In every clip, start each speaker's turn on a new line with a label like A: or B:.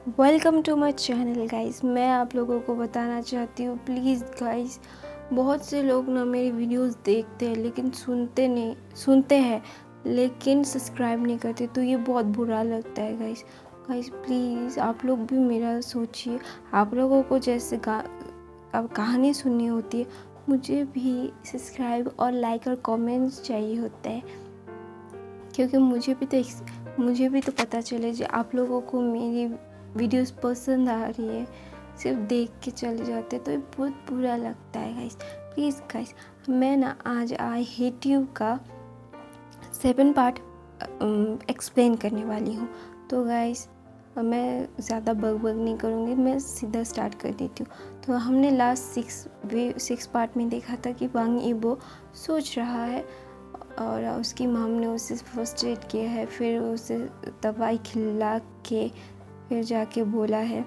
A: Welcome to my channel guys. मैं आप लोगों को बताना चाहती हूँ, प्लीज़ गाइस, बहुत से लोग ना मेरी वीडियोस देखते हैं लेकिन सुनते हैं लेकिन सब्सक्राइब नहीं करते, तो ये बहुत बुरा लगता है गाइस। प्लीज़ आप लोग भी मेरा सोचिए। आप लोगों को जैसे अब कहानी सुननी होती है, मुझे भी सब्सक्राइब और लाइक और कमेंट्स चाहिए होता है, क्योंकि मुझे भी तो पता चले जो आप लोगों को मेरी वीडियोस पसंद आ रही है। सिर्फ देख के चले जाते तो ये बहुत बुरा लगता है गाइस। प्लीज़ गाइस, मैं ना आज आई हेट यू का 7 पार्ट एक्सप्लेन करने वाली हूँ। तो गाइस, मैं ज़्यादा बग नहीं करूँगी, मैं सीधा स्टार्ट कर देती हूँ। तो हमने लास्ट 6 पार्ट में देखा था कि वांग ईबो सोच रहा है और उसकी मॉम ने उसे फर्स्ट एड किया है, फिर उसे दवाई खिला के फिर जाके बोला है।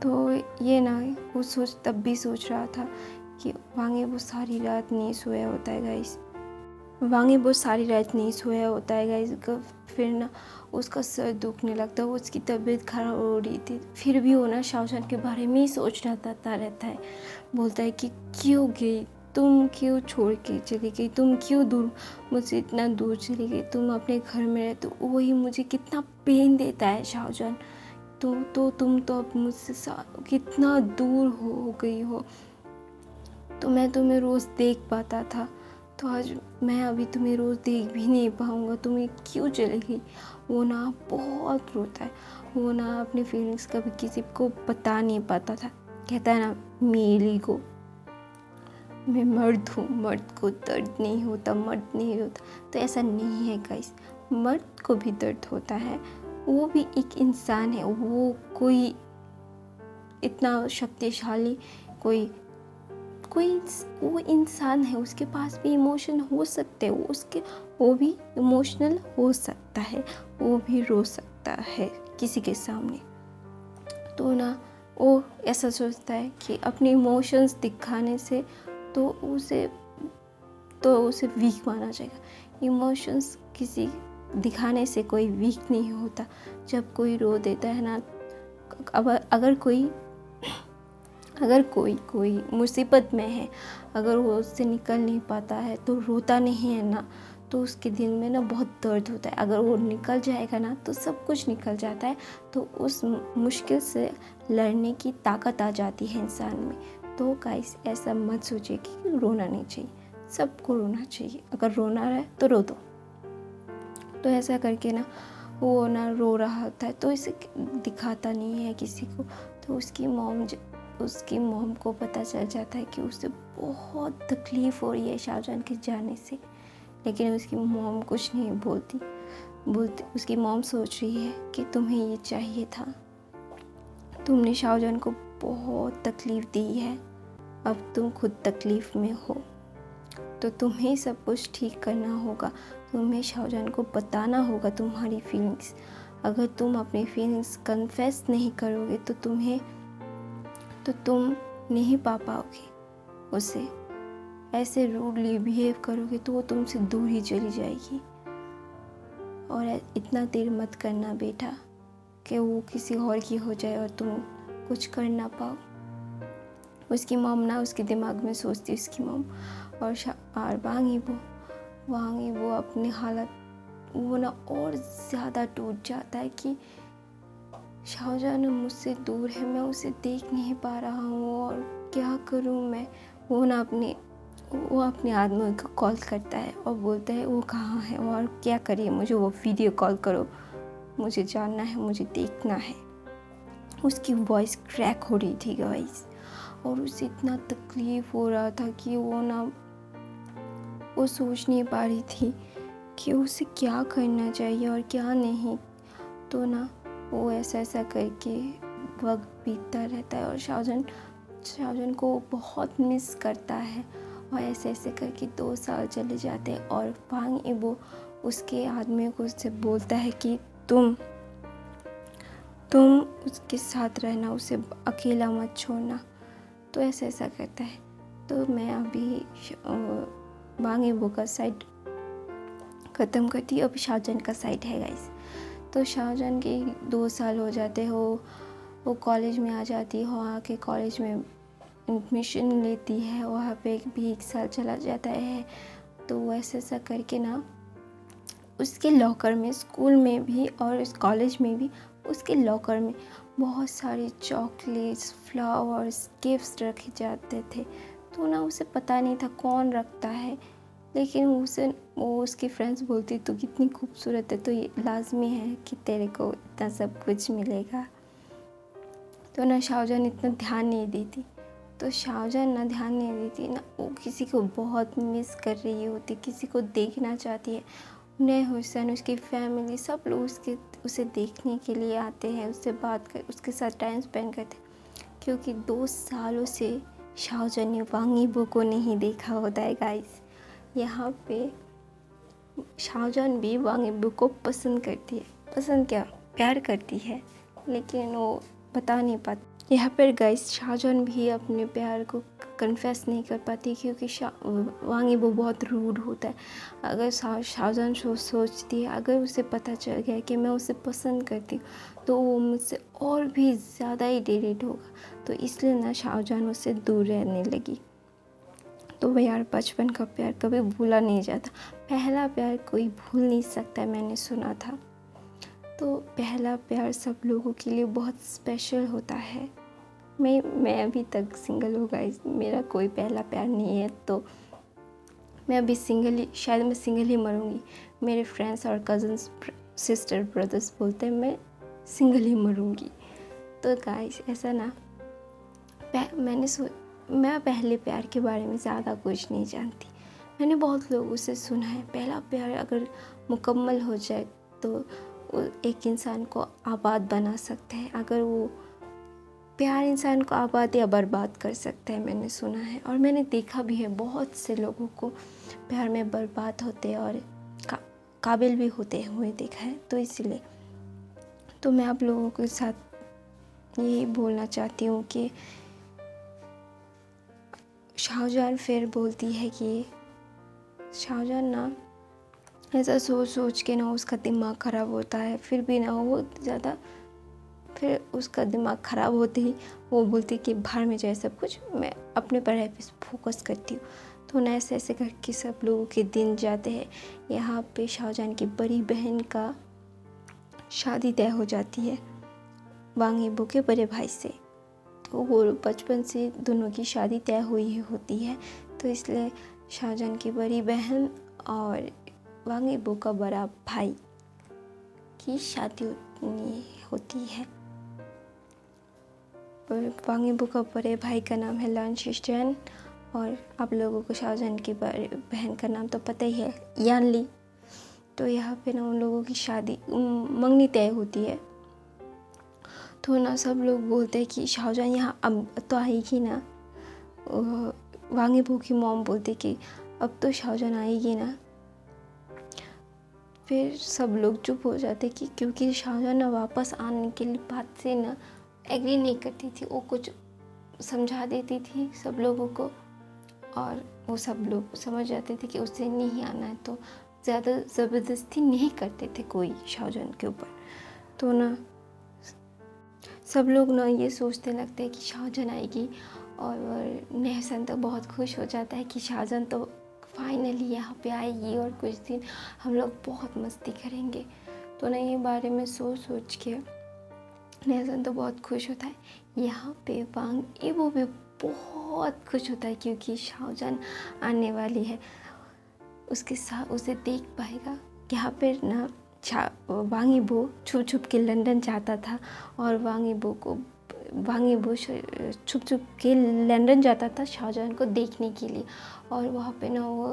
A: तो ये ना वो तब भी सोच रहा था कि वांगे वो सारी रात नहीं सोया होता है गाइस। फिर ना उसका सर दुखने लगता है, उसकी तबीयत खराब हो रही थी। फिर भी वो ना शाओशान के बारे में ही सोच रहता है। बोलता है कि क्यों गई, तुम क्यों छोड़ के चली गई, तुम क्यों मुझसे इतना दूर चली गई, तुम अपने घर में रहते हो, वही मुझे कितना पेन देता है शाओजान। तो तुम तो अब मुझसे कितना दूर हो गई हो, तो मैं तुम्हें रोज़ देख पाता था, तो आज मैं अभी तुम्हें रोज़ देख भी नहीं पाऊँगा, तुम्हें क्यों चली गई। वो ना बहुत रोता है, वो ना अपनी फीलिंग्स कभी किसी को बता नहीं पाता था। कहता है ना, मेली को मैं मर्द हूँ, मर्द को दर्द नहीं होता, मर्द नहीं होता। तो ऐसा नहीं है गाइस, मर्द को भी दर्द होता है, वो भी एक इंसान है। वो कोई इतना शक्तिशाली वो इंसान है, उसके पास भी इमोशन हो सकते हैं, वो भी इमोशनल हो सकता है, वो भी रो सकता है किसी के सामने। तो ना वो ऐसा सोचता है कि अपने इमोशंस दिखाने से तो उसे वीक माना जाएगा। इमोशंस किसी दिखाने से कोई वीक नहीं होता। जब कोई रो देता है ना, अगर कोई मुसीबत में है, अगर वो उससे निकल नहीं पाता है तो रोता नहीं है ना, तो उसके दिल में ना बहुत दर्द होता है। अगर वो निकल जाएगा ना तो सब कुछ निकल जाता है, तो उस मुश्किल से लड़ने की ताकत आ जाती है इंसान में। तो गाइस, ऐसा मत सोचिए कि रोना नहीं चाहिए, सबको रोना चाहिए। अगर रोना है तो रो दो। तो ऐसा करके ना वो ना रो रहा होता है, तो इसे दिखाता नहीं है किसी को। तो उसकी मॉम को पता चल जाता है कि उसे बहुत तकलीफ़ हो रही है शाहजहां के जाने से, लेकिन उसकी मॉम कुछ नहीं बोलती। उसकी मॉम सोच रही है कि तुम्हें ये चाहिए था, तुमने शाहजहां को बहुत तकलीफ़ दी है, अब तुम खुद तकलीफ़ में हो, तो तुम्हें सब कुछ ठीक करना होगा। तुम्हें शाहजहां को बताना होगा तुम्हारी फीलिंग्स। अगर तुम अपनी फीलिंग्स कन्फेस नहीं करोगे तो तुम नहीं पा पाओगे उसे। ऐसे रूडली बिहेव करोगे तो वो तुमसे दूर ही चली जाएगी। और इतना देर मत करना बेटा कि वो किसी और की हो जाए और तुम कुछ कर ना पाओ। उसकी मॉम ना उसके दिमाग में सोचती, उसकी मॉम और वांग ईबो अपनी हालत वो ना और ज़्यादा टूट जाता है कि शाहजहां मुझसे दूर है, मैं उसे देख नहीं पा रहा हूँ और क्या करूँ मैं। वो अपने आदमी को कॉल करता है और बोलता है वो कहाँ है और क्या करिए, मुझे वो वीडियो कॉल करो, मुझे जानना है, मुझे देखना है। उसकी वॉइस क्रैक हो रही थी गाइस, और उसे इतना तकलीफ़ हो रहा था कि वो सोच नहीं पा रही थी कि उसे क्या करना चाहिए और क्या नहीं। तो ना वो ऐसा करके वक्त बीतता रहता है और शाहजहां को बहुत मिस करता है। और ऐसे करके 2 साल चले जाते हैं और वांग ईबो उसके आदमी को उससे बोलता है कि तुम उसके साथ रहना, उसे अकेला मत छोड़ना। तो ऐसा करता है। तो मैं अभी वांग ईबो का साइड ख़त्म करती हूँ, अभी शाहजहां का साइड है गाइस। तो शाहजहां के 2 साल हो जाते हो, वो कॉलेज में आ जाती है, वहाँ के कॉलेज में एडमिशन लेती है, वहाँ पे भी 1 साल चला जाता है। तो वैसे ऐसा करके ना उसके लॉकर में, स्कूल में भी और इस कॉलेज में भी, उसके लॉकर में बहुत सारे चॉकलेट्स, फ्लावर्स, गिफ्ट्स रखे जाते थे। तो ना उसे पता नहीं था कौन रखता है, लेकिन वो उसकी फ्रेंड्स बोलती तू कितनी खूबसूरत है, तो ये लाजमी है कि तेरे को इतना सब कुछ मिलेगा। तो ना शाहजहां इतना ध्यान नहीं देती। तो शाहजहां ना ध्यान नहीं देती ना, वो किसी को बहुत मिस कर रही होती, किसी को देखना चाहती है। नए हुसैन, उसकी फैमिली, सब लोग उसे देखने के लिए आते हैं, उससे बात कर, उसके साथ टाइम स्पेंड करते हैं, क्योंकि 2 सालों से शाहजहां ने वांग यीबो को नहीं देखा होता है गाइस। यहाँ पे शाहजहां भी वांग यीबो को पसंद करती है, पसंद क्या, प्यार करती है, लेकिन वो बता नहीं पाती। यहाँ पर गाइस शाहजहां भी अपने प्यार को कन्फेस नहीं कर पाती, क्योंकि वांग यीबो बहुत रूड होता है। अगर शाहजहां सोचती है, अगर उसे पता चल गया कि मैं उसे पसंद करती हूँ, तो वो मुझसे और भी ज़्यादा ही इरिटेट होगा। तो इसलिए ना शाहजहां उससे दूर रहने लगी। तो वह यार, बचपन का प्यार कभी भूला नहीं जाता, पहला प्यार कोई भूल नहीं सकता, मैंने सुना था। तो पहला प्यार सब लोगों के लिए बहुत स्पेशल होता है। मैं अभी तक सिंगल हूँ गाइस, मेरा कोई पहला प्यार नहीं है, तो मैं अभी सिंगल ही, शायद मैं सिंगल ही मरूंगी। मेरे फ्रेंड्स और कज़न्स, सिस्टर, ब्रदर्स बोलते हैं मैं सिंगल ही मरूंगी। तो गाइस ऐसा ना, मैं पहले प्यार के बारे में ज़्यादा कुछ नहीं जानती। मैंने बहुत लोगों से सुना है पहला प्यार अगर मुकम्मल हो जाए तो वो एक इंसान को आबाद बना सकता है। अगर वो प्यार इंसान को आबाद या बर्बाद कर सकता है, मैंने सुना है और मैंने देखा भी है। बहुत से लोगों को प्यार में बर्बाद होते और काबिल भी होते हुए देखा है। तो इसलिए तो मैं आप लोगों के साथ यही बोलना चाहती हूँ कि शाहजहां फिर बोलती है कि शाहजहां ना ऐसा सोच के ना उसका दिमाग ख़राब होता है, फिर भी ना वो ज़्यादा, फिर उसका दिमाग ख़राब होते ही वो बोलती कि बाहर में जाए सब कुछ, मैं अपने पढ़ाई पे फोकस करती हूँ। तो ना ऐसे ऐसे करके सब लोगों के दिन जाते हैं। यहाँ पे शाहजहां की बड़ी बहन का शादी तय हो जाती है वांग यीबो के बड़े भाई से। तो वो बचपन से दोनों की शादी तय हुई होती है, तो इसलिए शाहजहां की बड़ी बहन और वांग यीबो का बड़ा भाई की शादी होती है। वांग यीबो का बड़े भाई का नाम है लान शिशटियान और आप लोगों को शाहजहां की बहन का नाम तो पता ही है, यान ली। तो यहाँ पे ना उन लोगों की शादी मंगनी तय होती है। तो ना सब लोग बोलते हैं कि शाहजहां यहाँ अब तो आएगी ना। वांग यीबो की मॉम बोलती कि अब तो शाहजहां आएगी ना। फिर सब लोग चुप हो जाते कि क्योंकि शाहजहां ना वापस आने के लिए बात से ना एग्री नहीं करती थी। वो कुछ समझा देती थी सब लोगों को और वो सब लोग समझ जाते थे कि उसे नहीं आना है, तो ज़्यादा ज़बरदस्ती नहीं करते थे कोई शाहजहां के ऊपर। तो ना सब लोग ना ये सोचते लगते हैं कि शाहजहां आएगी और नेहसन तो बहुत खुश हो जाता है कि शाहजहां तो फाइनली यहाँ पे आएगी और कुछ दिन हम लोग बहुत मस्ती करेंगे। तो ना ये बारे में सोच के नेहसन तो बहुत खुश होता है। यहाँ पे वांग यीबो भी बहुत खुश होता है क्योंकि शाहजहां आने वाली है, उसके साथ उसे देख पाएगा। यहाँ पर ना वांग यीबो छुप के लंदन जाता था और वांग यीबो छुप के लंदन जाता था शाहजहां को देखने के लिए। और वहाँ पे ना वो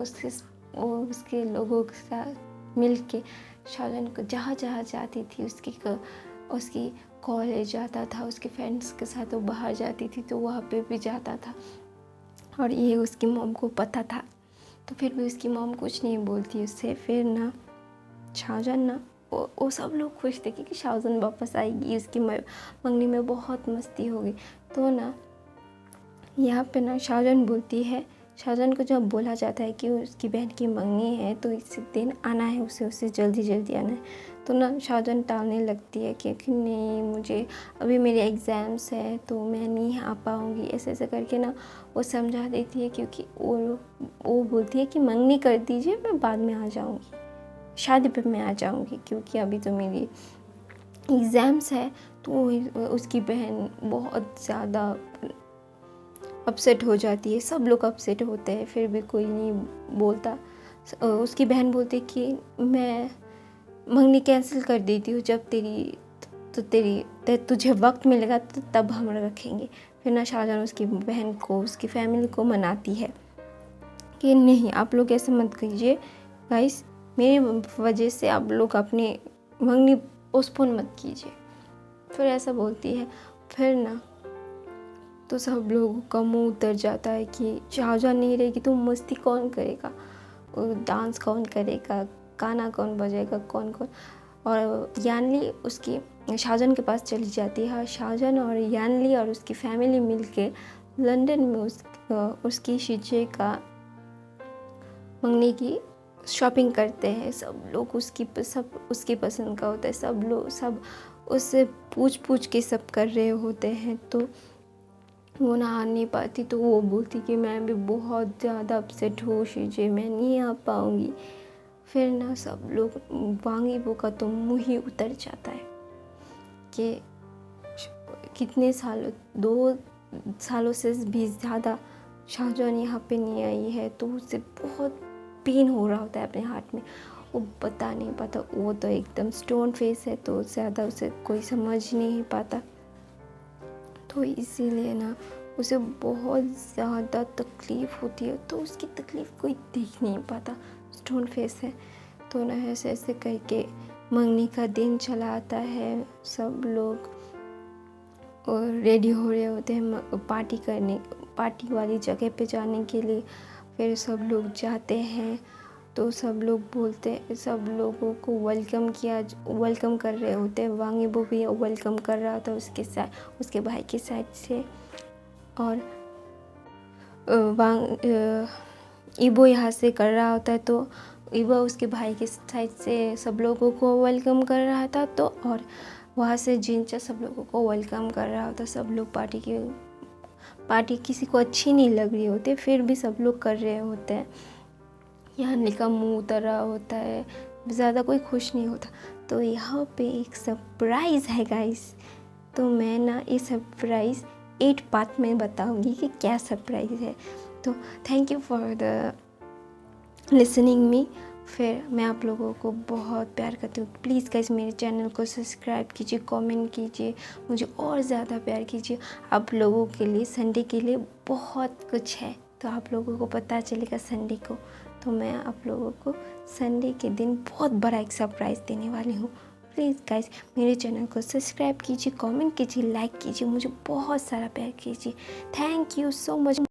A: उसके लोगों के साथ मिल के शाहजहां को जहाँ जाती थी उसकी कॉलेज जाता था, उसके फ्रेंड्स के साथ वो बाहर जाती थी तो वहाँ पे भी जाता था। और ये उसकी मॉम को पता था, तो फिर भी उसकी मॉम कुछ नहीं बोलती उससे। फिर ना शाहजहां ना वो सब लोग खुश थे कि शाहजहां वापस आएगी, उसकी मंगनी में बहुत मस्ती होगी। तो ना यहाँ पे ना शाहजहां बोलती है, शाहजहां को जब बोला जाता है कि उसकी बहन की मंगनी है तो इस दिन आना है, उसे जल्दी आना है। तो ना शाहजहान टालने लगती है कि नहीं, मुझे अभी मेरे एग्ज़ाम्स है तो मैं नहीं आ पाऊँगी, ऐसे ऐसे करके ना वो समझा देती है, क्योंकि वो बोलती है कि मंगनी कर दीजिए, मैं बाद में आ जाऊँगी, शादी पे मैं आ जाऊँगी, क्योंकि अभी तो मेरी एग्ज़ाम्स है। तो उसकी बहन बहुत ज़्यादा अपसेट हो जाती है, सब लोग अपसेट होते हैं, फिर भी कोई नहीं बोलता। उसकी बहन बोलती है कि मैं मंगनी कैंसिल कर देती हूँ, जब तुझे वक्त मिलेगा तो तब हम रखेंगे। फिर ना शाहजहान उसकी बहन को, उसकी फैमिली को मनाती है कि नहीं, आप लोग ऐसे मत कीजिए गाइस, मेरी वजह से आप लोग अपनी मंगनी पोस्टपोन मत कीजिए। फिर ऐसा बोलती है। फिर ना तो सब लोगों का मुंह उतर जाता है कि शाहजहान नहीं रहेगी तो मस्ती कौन करेगा, डांस कौन करेगा, गाना कौन बजेगा, कौन। और यानली उसकी शाहजहान के पास चली जाती है। शाहजहान और यानली और उसकी फैमिली मिलके लंदन में उसकी शीशे का मंगनी की शॉपिंग करते हैं। सब लोग सब उसकी पसंद का होता है, सब उससे पूछ के सब कर रहे होते हैं। तो वो ना आ नहीं पाती, तो वो बोलती कि मैं भी बहुत ज़्यादा अपसेट हूँ शीजे, मैं नहीं आ पाऊँगी। फिर ना सब लोग, वांगीबो का तो मुँह ही उतर जाता है कि कितने सालों, 2 सालों से भी ज़्यादा शाहजहान यहाँ पे नहीं आई है, तो उसे बहुत पेन हो रहा होता है अपने हार्ट में। वो बता नहीं पाता, वो तो एकदम स्टोन फेस है, तो ज़्यादा उसे कोई समझ नहीं पाता। तो इसीलिए ना उसे बहुत ज़्यादा तकलीफ़ होती है, तो उसकी तकलीफ़ कोई देख नहीं पाता, स्टोन फेस है। तो ना ऐसे ऐसे करके मंगनी का दिन चला आता है। सब लोग रेडी हो रहे होते हैं पार्टी वाली जगह पे जाने के लिए। फिर सब लोग जाते हैं, तो सब लोगों को वेलकम कर रहे होते हैं। वांगीबो भी वेलकम कर रहा था उसके भाई की साइड से, और ईबो यहाँ से कर रहा होता है, तो ईबो उसके भाई के साइड से सब लोगों को वेलकम कर रहा था। तो और वहाँ से जिनचा सब लोगों को वेलकम कर रहा होता। सब लोग पार्टी किसी को अच्छी नहीं लग रही होती, फिर भी सब लोग कर रहे होते हैं। यानी का मुंह उतर रहा होता है, ज़्यादा कोई खुश नहीं होता। तो यहाँ पे एक सरप्राइज़ है गाइस, तो मैं ना ये सरप्राइज़ 8 पार्ट में बताऊंगी कि क्या सरप्राइज़ है। तो thank you for the listening me. फिर मैं आप लोगों को बहुत प्यार करती हूँ। प्लीज़ गाइस मेरे चैनल को सब्सक्राइब कीजिए, कमेंट कीजिए, मुझे और ज़्यादा प्यार कीजिए। आप लोगों के लिए संडे के लिए बहुत कुछ है, तो आप लोगों को पता चलेगा संडे को। तो मैं आप लोगों को संडे के दिन बहुत बड़ा एक सरप्राइज़ देने वाली हूँ। प्लीज़ गाइस मेरे चैनल को सब्सक्राइब कीजिए, कमेंट कीजिए, लाइक कीजिए, मुझे बहुत सारा प्यार कीजिए। Thank you so much.